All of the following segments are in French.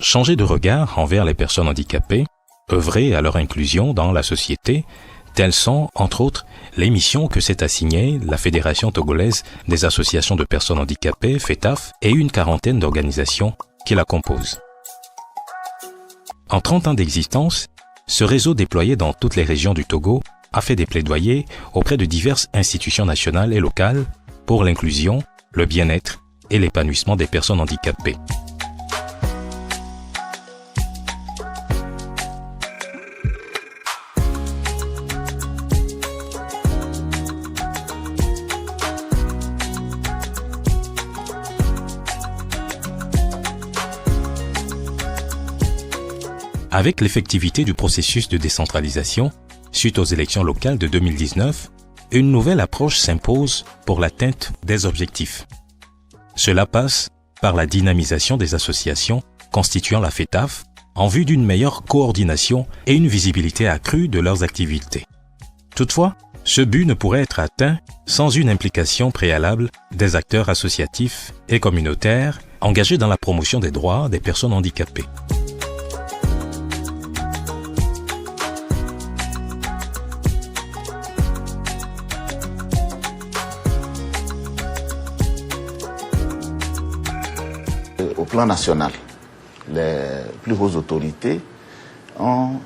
Changer de regard envers les personnes handicapées, œuvrer à leur inclusion dans la société, telles sont, entre autres, les missions que s'est assignée la Fédération togolaise des associations de personnes handicapées, FETAF, et une quarantaine d'organisations qui la composent. En 30 ans d'existence, ce réseau déployé dans toutes les régions du Togo a fait des plaidoyers auprès de diverses institutions nationales et locales pour l'inclusion, le bien-être et l'épanouissement des personnes handicapées. Avec l'effectivité du processus de décentralisation, suite aux élections locales de 2019, une nouvelle approche s'impose pour l'atteinte des objectifs. Cela passe par la dynamisation des associations constituant la FETAF en vue d'une meilleure coordination et une visibilité accrue de leurs activités. Toutefois, ce but ne pourrait être atteint sans une implication préalable des acteurs associatifs et communautaires engagés dans la promotion des droits des personnes handicapées. Au plan national, les plus hautes autorités ont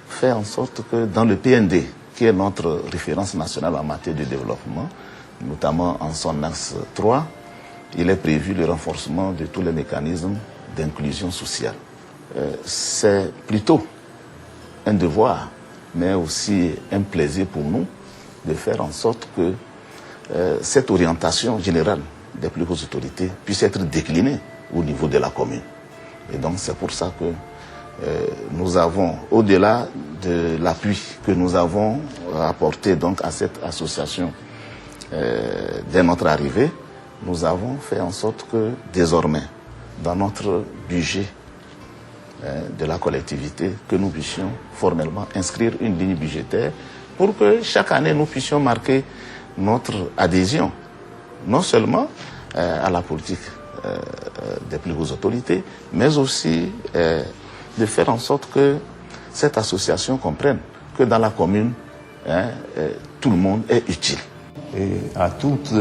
fait en sorte que dans le PND, qui est notre référence nationale en matière de développement, notamment en son axe 3, il est prévu le renforcement de tous les mécanismes d'inclusion sociale. C'est plutôt un devoir, mais aussi un plaisir pour nous de faire en sorte que cette orientation générale des plus hautes autorités puisse être déclinée au niveau de la commune. Et donc c'est pour ça que nous avons, au-delà de l'appui que nous avons apporté donc à cette association dès notre arrivée, nous avons fait en sorte que désormais, dans notre budget de la collectivité, que nous puissions formellement inscrire une ligne budgétaire pour que chaque année nous puissions marquer notre adhésion, non seulement à la politique des plus hautes autorités, mais aussi de faire en sorte que cette association comprenne que dans la commune, tout le monde est utile. Et à toutes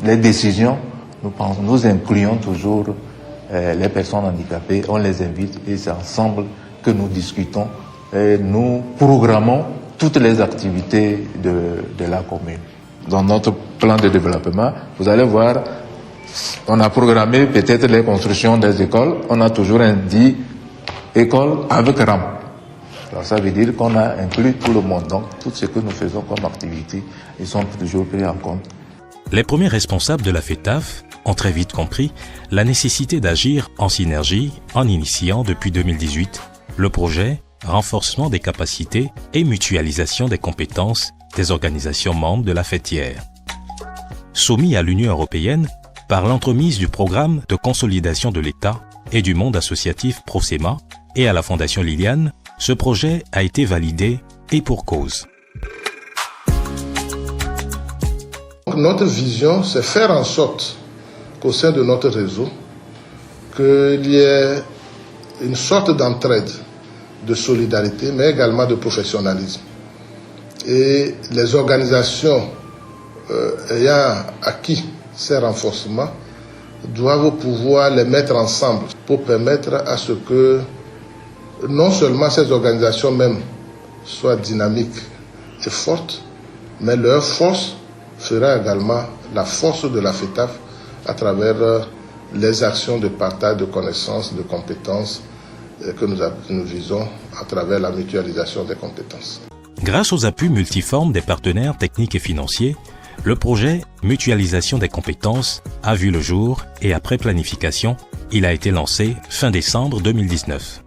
les décisions, nous incluons toujours les personnes handicapées, on les invite et c'est ensemble que nous discutons et nous programmons toutes les activités de la commune. Dans notre plan de développement, vous allez voir, on a programmé peut-être les constructions des écoles, on a toujours dit école avec rampe. Alors ça veut dire qu'on a inclus tout le monde. Donc tout ce que nous faisons comme activité, ils sont toujours pris en compte. Les premiers responsables de la FETAF ont très vite compris la nécessité d'agir en synergie en initiant depuis 2018 le projet renforcement des capacités et mutualisation des compétences des organisations membres de la fêtière. Soumis à l'Union européenne par l'entremise du programme de consolidation de l'État et du monde associatif Prosema et à la Fondation Liliane, ce projet a été validé et pour cause. Notre vision, c'est faire en sorte qu'au sein de notre réseau, qu'il y ait une sorte d'entraide, de solidarité, mais également de professionnalisme. Et les organisations ayant acquis ces renforcements doivent pouvoir les mettre ensemble pour permettre à ce que non seulement ces organisations même soient dynamiques et fortes, mais leur force fera également la force de la FETAF à travers les actions de partage de connaissances, de compétences que nous visons à travers la mutualisation des compétences. Grâce aux appuis multiformes des partenaires techniques et financiers, le projet Mutualisation des compétences a vu le jour et après planification, il a été lancé fin décembre 2019.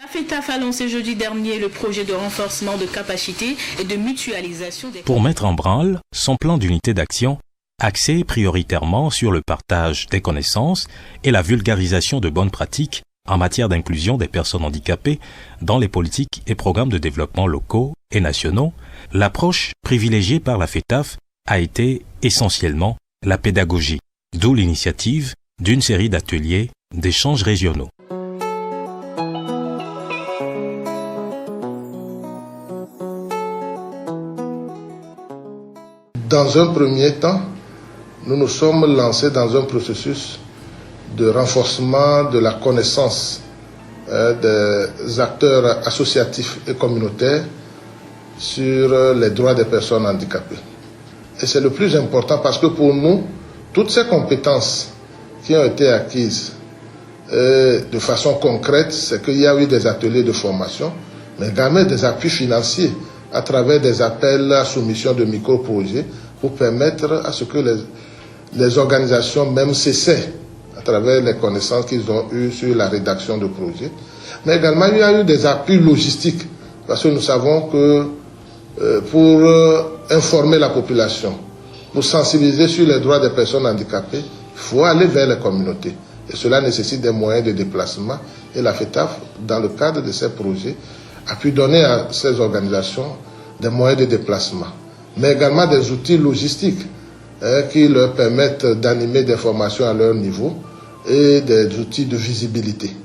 La FETAF a lancé jeudi dernier le projet de renforcement de capacité et de mutualisation des... Pour mettre en branle son plan d'unité d'action, axé prioritairement sur le partage des connaissances et la vulgarisation de bonnes pratiques en matière d'inclusion des personnes handicapées dans les politiques et programmes de développement locaux et nationaux, l'approche privilégiée par la FETAF a été essentiellement la pédagogie, d'où l'initiative d'une série d'ateliers d'échanges régionaux. Dans un premier temps, nous nous sommes lancés dans un processus de renforcement de la connaissance des acteurs associatifs et communautaires sur les droits des personnes handicapées. Et c'est le plus important parce que pour nous, toutes ces compétences qui ont été acquises de façon concrète, c'est qu'il y a eu des ateliers de formation, mais également des appuis financiers à travers des appels à soumission de micro-projets pour permettre à ce que les organisations même s'essaient à travers les connaissances qu'ils ont eues sur la rédaction de projets. Mais également, il y a eu des appuis logistiques parce que nous savons que pour informer la population, pour sensibiliser sur les droits des personnes handicapées, il faut aller vers les communautés. Et cela nécessite des moyens de déplacement. Et la FETAF, dans le cadre de ces projets, a pu donner à ces organisations des moyens de déplacement, mais également des outils logistiques qui leur permettent d'animer des formations à leur niveau et des outils de visibilité.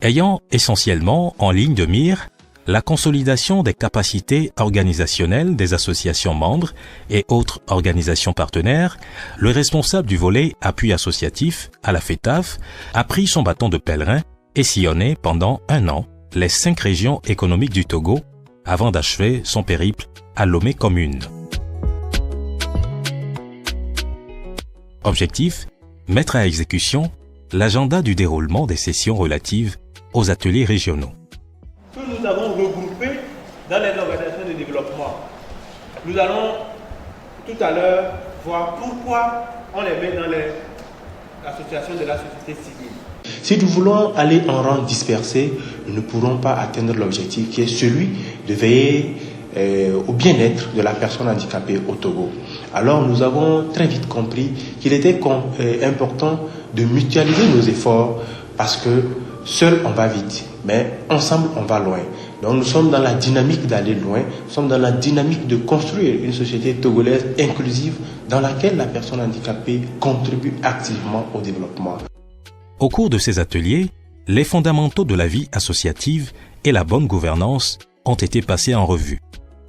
Ayant essentiellement en ligne de mire la consolidation des capacités organisationnelles des associations membres et autres organisations partenaires, le responsable du volet appui associatif à la FETAF a pris son bâton de pèlerin et sillonné pendant 1 an les 5 régions économiques du Togo avant d'achever son périple à Lomé commune. Objectif, mettre à exécution l'agenda du déroulement des sessions relatives aux ateliers régionaux. Que nous avons regroupé dans les organisations de développement. Nous allons tout à l'heure voir pourquoi on les met dans les associations de la société civile. Si nous voulons aller en rang dispersé, nous ne pourrons pas atteindre l'objectif qui est celui de veiller au bien-être de la personne handicapée au Togo. Alors nous avons très vite compris qu'il était important de mutualiser nos efforts parce que seul on va vite, mais ensemble on va loin. Donc nous sommes dans la dynamique d'aller loin, nous sommes dans la dynamique de construire une société togolaise inclusive dans laquelle la personne handicapée contribue activement au développement. Au cours de ces ateliers, les fondamentaux de la vie associative et la bonne gouvernance ont été passés en revue.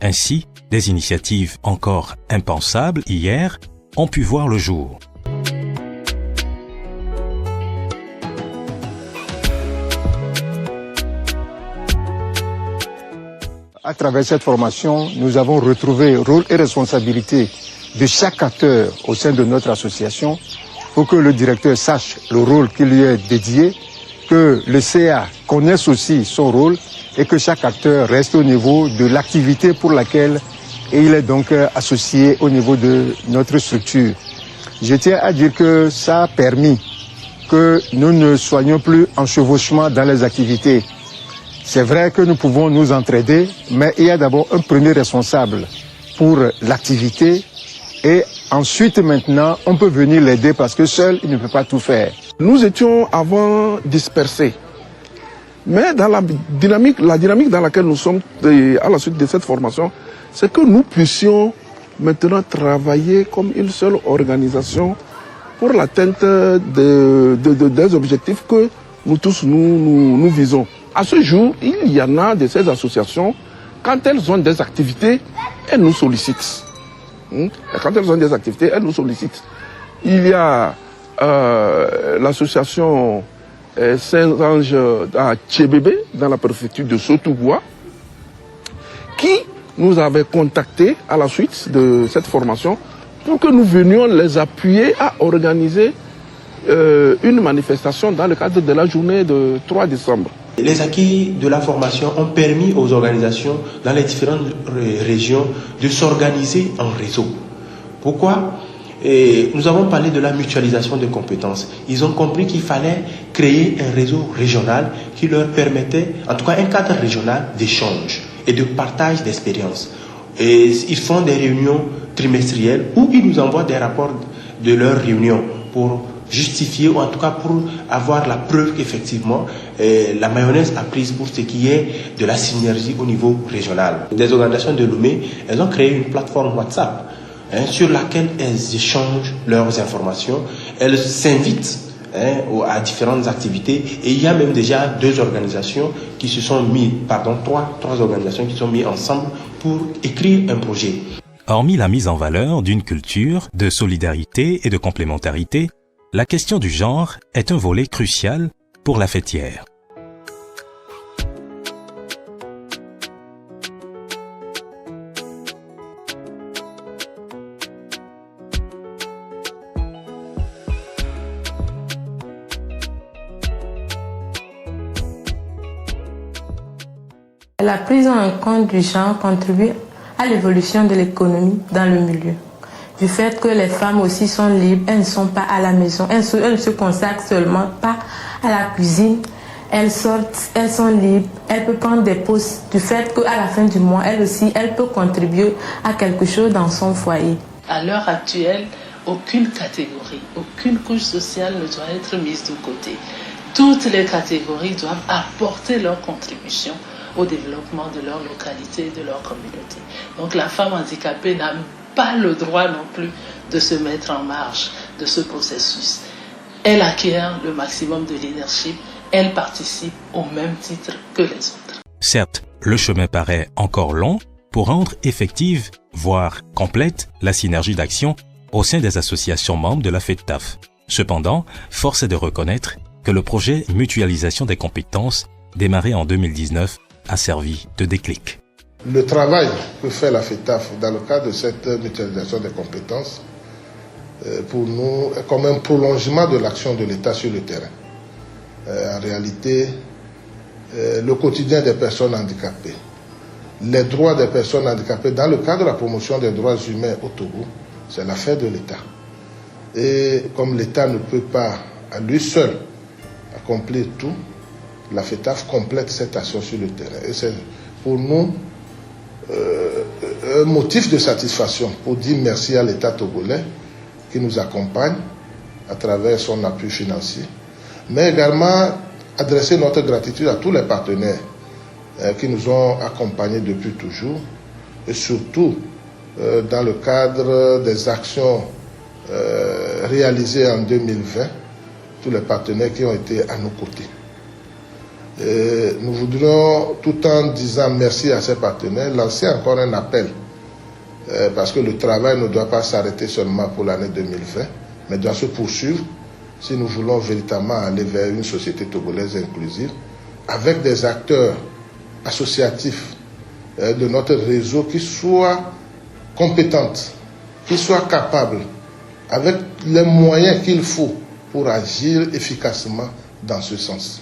Ainsi, des initiatives encore impensables hier ont pu voir le jour. À travers cette formation, nous avons retrouvé rôle et responsabilité de chaque acteur au sein de notre association pour que le directeur sache le rôle qui lui est dédié, que le CA connaisse aussi son rôle et que chaque acteur reste au niveau de l'activité pour laquelle il est donc associé au niveau de notre structure. Je tiens à dire que ça a permis que nous ne soyons plus en chevauchement dans les activités. C'est vrai que nous pouvons nous entraider, mais il y a d'abord un premier responsable pour l'activité et ensuite maintenant on peut venir l'aider parce que seul il ne peut pas tout faire. Nous étions avant dispersés, mais dans la dynamique dans laquelle nous sommes à la suite de cette formation, c'est que nous puissions maintenant travailler comme une seule organisation pour l'atteinte des objectifs que nous tous nous visons. À ce jour, il y en a de ces associations, quand elles ont des activités, elles nous sollicitent. Quand elles ont des activités, elles nous sollicitent. Il y a l'association Saint-Ange à Tchébébé, dans la préfecture de Sotouboua, qui nous avait contactés à la suite de cette formation pour que nous venions les appuyer à organiser une manifestation dans le cadre de la journée de 3 décembre. Les acquis de la formation ont permis aux organisations dans les différentes régions de s'organiser en réseau. Pourquoi ? Nous avons parlé de la mutualisation des compétences. Ils ont compris qu'il fallait créer un réseau régional qui leur permettait, en tout cas un cadre régional d'échange et de partage d'expériences. Et ils font des réunions trimestrielles où ils nous envoient des rapports de leurs réunions pour justifier ou en tout cas pour avoir la preuve qu'effectivement la mayonnaise a prise pour ce qui est de la synergie au niveau régional. Des organisations de Lomé, elles ont créé une plateforme WhatsApp sur laquelle elles échangent leurs informations. Elles s'invitent à différentes activités. Et il y a même déjà trois organisations qui se sont mises ensemble pour écrire un projet. Hormis la mise en valeur d'une culture de solidarité et de complémentarité, la question du genre est un volet crucial pour la fêtière. La prise en compte du genre contribue à l'évolution de l'économie dans le milieu. Du fait que les femmes aussi sont libres, elles ne sont pas à la maison, elles ne se consacrent seulement pas à la cuisine, elles sortent, elles sont libres, elles peuvent prendre des pauses. Du fait qu'à la fin du mois, elles aussi, elles peuvent contribuer à quelque chose dans son foyer. À l'heure actuelle, aucune catégorie, aucune couche sociale ne doit être mise de côté. Toutes les catégories doivent apporter leur contribution au développement de leur localité et de leur communauté. Donc la femme handicapée n'a pas le droit non plus de se mettre en marge de ce processus. Elle acquiert le maximum de leadership, elle participe au même titre que les autres. Certes, le chemin paraît encore long pour rendre effective, voire complète, la synergie d'action au sein des associations membres de la FEDTAF. Cependant, force est de reconnaître que le projet Mutualisation des compétences, démarré en 2019, a servi de déclic. Le travail que fait la FEDTAF dans le cadre de cette mutualisation des compétences, pour nous, est comme un prolongement de l'action de l'État sur le terrain. En réalité, le quotidien des personnes handicapées, les droits des personnes handicapées dans le cadre de la promotion des droits humains au Togo, c'est l'affaire de l'État. Et comme l'État ne peut pas à lui seul accomplir tout, la FEDTAF complète cette action sur le terrain. Et c'est pour nous un motif de satisfaction pour dire merci à l'État togolais qui nous accompagne à travers son appui financier, mais également adresser notre gratitude à tous les partenaires qui nous ont accompagnés depuis toujours, et surtout dans le cadre des actions réalisées en 2020, tous les partenaires qui ont été à nos côtés. Nous voudrions, tout en disant merci à ces partenaires, lancer encore un appel, parce que le travail ne doit pas s'arrêter seulement pour l'année 2020, mais doit se poursuivre si nous voulons véritablement aller vers une société togolaise inclusive, avec des acteurs associatifs de notre réseau qui soient compétentes, qui soient capables, avec les moyens qu'il faut pour agir efficacement dans ce sens.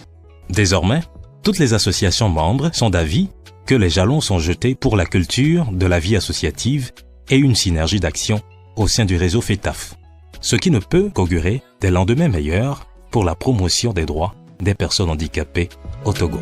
Désormais, toutes les associations membres sont d'avis que les jalons sont jetés pour la culture de la vie associative et une synergie d'action au sein du réseau FEDTAF, ce qui ne peut qu'augurer des lendemains meilleurs pour la promotion des droits des personnes handicapées au Togo.